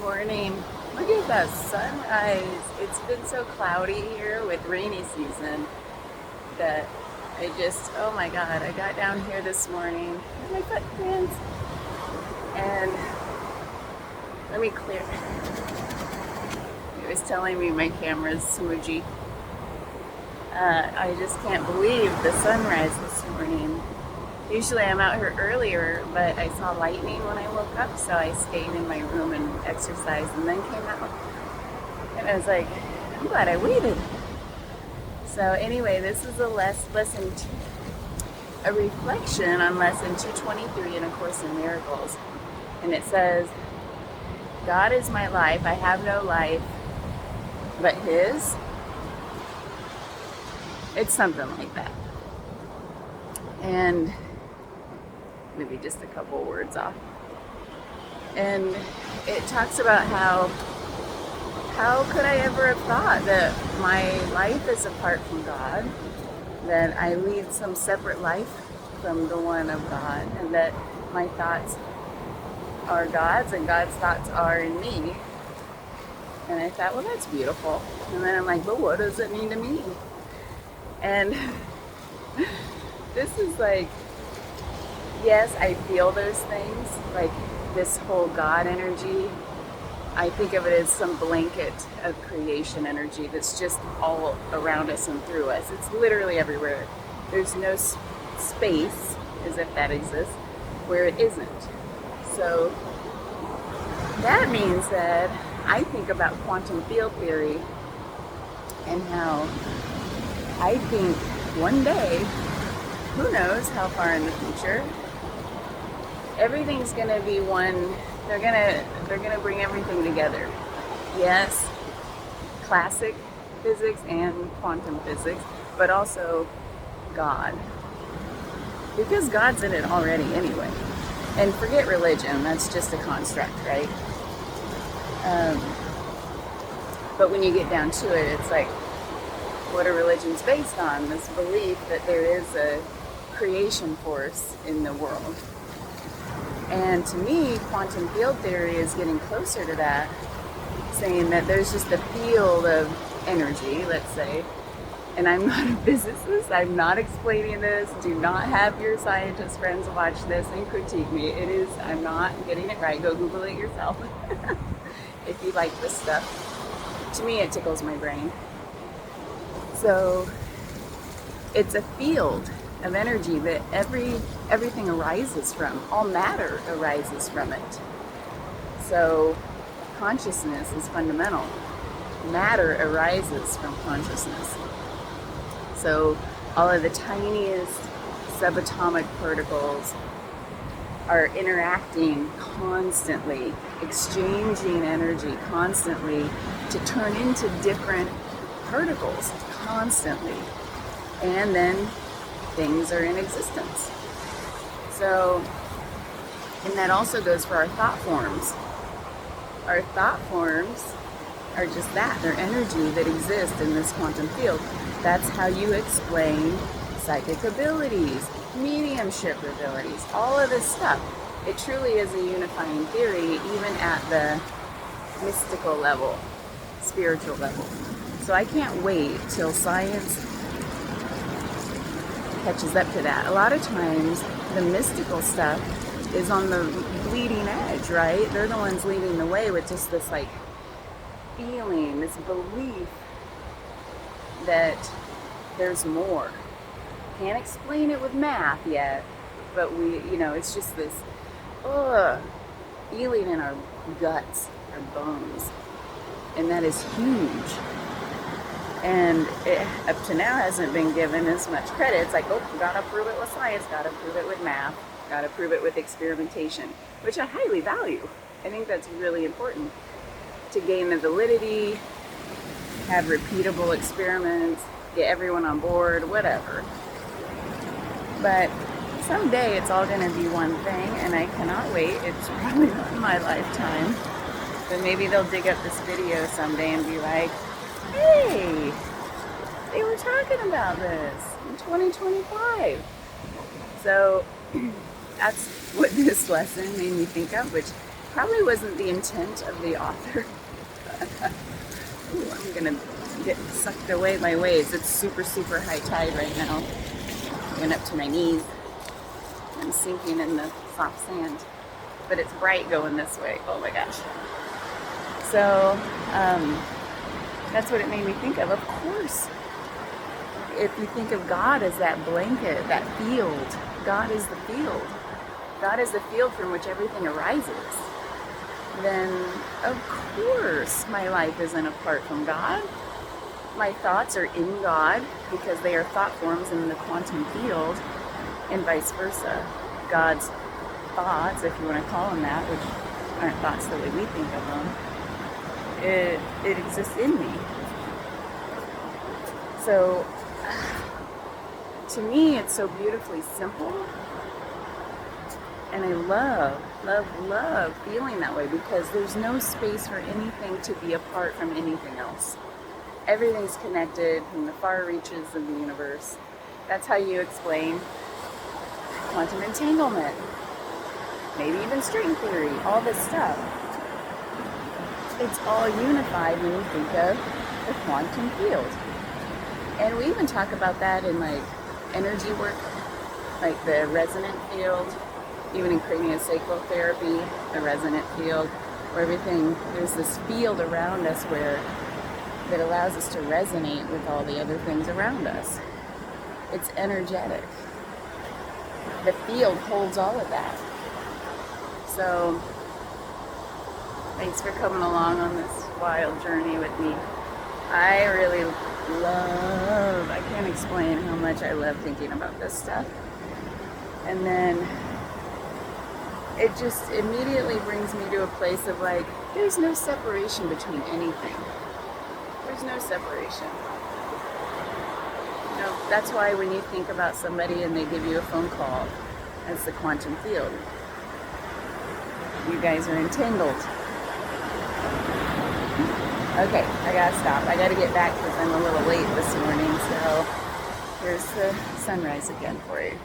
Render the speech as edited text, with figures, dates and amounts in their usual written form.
Morning. Look at that sunrise. It's been so cloudy here with rainy season that oh my God, I got down here this morning with my footprints and let me clear. It was telling me my camera's smudgy. I just can't believe the sunrise this morning. Usually I'm out here earlier, but I saw lightning when I woke up, so I stayed in my room and exercised and then came out. And I was like, I'm glad I waited. So anyway, this is a reflection on lesson 223 in A Course in Miracles. And it says, God is my life, I have no life but His. It's something like that. And maybe just a couple words off. And it talks about how could I ever have thought that my life is apart from God, that I lead some separate life from the one of God, and that my thoughts are God's and God's thoughts are in me. And I thought, well, that's beautiful. And then I'm like, but what does it mean to me? And this is like, yes, I feel those things, like this whole God energy. I think of it as some blanket of creation energy that's just all around us and through us. It's literally everywhere. There's no space, as if that exists, where it isn't. So that means that I think about quantum field theory and how I think one day, who knows how far in the future, everything's gonna be one. They're gonna bring everything together. Yes, classic physics and quantum physics, but also God, because God's in it already anyway. And forget religion; that's just a construct, right? But when you get down to it, it's like, what a religion's based on, this belief that there is a creation force in the world. And to me, quantum field theory is getting closer to that, saying that there's just a field of energy, let's say, and I'm not a physicist, I'm not explaining this, do not have your scientist friends watch this and critique me. I'm not getting it right, go Google it yourself if you like this stuff. To me, it tickles my brain. So it's a field of energy that everything arises from. All matter arises from it. So consciousness is fundamental. Matter arises from consciousness. So all of the tiniest subatomic particles are interacting constantly, exchanging energy constantly to turn into different particles constantly. And then things are in existence. So, and that also goes for our thought forms. Our thought forms are just that. They're energy that exists in this quantum field. That's how you explain psychic abilities, mediumship abilities, all of this stuff. It truly is a unifying theory, even at the mystical level, spiritual level. So I can't wait till science catches up to that. A lot of times the mystical stuff is on the bleeding edge, right? They're the ones leading the way with just this like feeling, this belief that there's more. Can't explain it with math yet, but it's just this feeling in our guts, our bones, and that is huge. And it, up to now, hasn't been given as much credit. It's like, gotta prove it with science, gotta prove it with math, gotta prove it with experimentation, which I highly value. I think that's really important to gain the validity, have repeatable experiments, get everyone on board, whatever. But someday it's all gonna be one thing, and I cannot wait. It's probably not in my lifetime. But maybe they'll dig up this video someday and be like, hey, they were talking about this in 2025. So that's what this lesson made me think of, which probably wasn't the intent of the author. Ooh, I'm gonna get sucked away by waves. It's super, super high tide right now. Going up to my knees. I'm sinking in the soft sand. But it's bright going this way. Oh my gosh. So, that's what it made me think of. Of course, if you think of God as that blanket, that field, God is the field. God is the field from which everything arises. Then, of course, my life isn't apart from God. My thoughts are in God because they are thought forms in the quantum field, and vice versa. God's thoughts, if you want to call them that, which aren't thoughts the way we think of them, it exists in me. So, to me, it's so beautifully simple. And I love feeling that way because there's no space for anything to be apart from anything else. Everything's connected from the far reaches of the universe. That's how you explain quantum entanglement, maybe even string theory, all this stuff. It's all unified when you think of the quantum field. And we even talk about that in like energy work, like the resonant field, even in craniosacral therapy, the resonant field, where everything, there's this field around us where that allows us to resonate with all the other things around us. It's energetic. The field holds all of that. So, thanks for coming along on this wild journey with me. I really love, I can't explain how much I love thinking about this stuff. And then it just immediately brings me to a place of like, there's no separation between anything. There's no separation. You know, that's why when you think about somebody and they give you a phone call, that's the quantum field. You guys are entangled. Okay, I gotta stop. I gotta get back because I'm a little late this morning, so here's the sunrise again for you.